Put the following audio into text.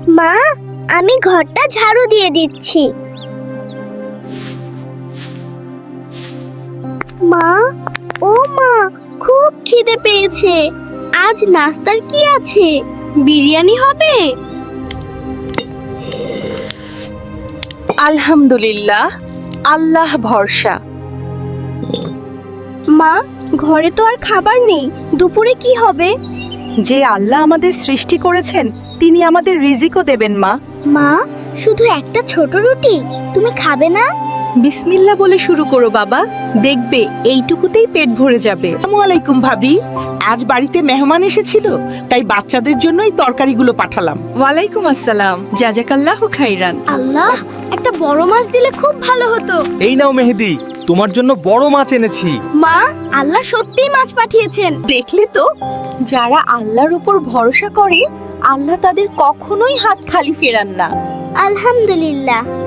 মা, আমি ঘরটা ঝাড়ু দিয়ে দিচ্ছি। মা, ও মা, খুব খিদে পেয়েছে। আজ নাস্তার কি আছে? বিরিয়ানি হবে? আলহামদুলিল্লাহ, আল্লাহ ভরসা। মা, ঘরে তো আর খাবার নেই, দুপুরে কি হবে? যে আল্লাহ আমাদের সৃষ্টি করেছেন তিনি আমাদের রিজিকও দেবেন মা। মা, শুধু একটা ছোট রুটি, তুমি খাবে না? বিসমিল্লাহ বলে শুরু করো বাবা, দেখবে এইটুকুতেই পেট ভরে যাবে। আসসালামু আলাইকুম ভাবি, আজ বাড়িতে মেহমান এসেছিল, তাই বাচ্চাদের জন্যই তরকারিগুলো পাঠালাম। ওয়ালাইকুম আসসালাম, জাজাকাল্লাহু খাইরান। আল্লাহ, একটা বড় মাছ দিলে খুব ভালো হতো। এই নাও মেহেদি, তোমার জন্য বড় মাছ এনেছি। মা, আল্লাহ সত্যিই মাছ পাঠিয়েছেন। দেখলে তো, যারা আল্লাহর উপর ভরসা করে আল্লাহ তাদের কখনোই হাত খালি ফেরান না। আলহামদুলিল্লাহ।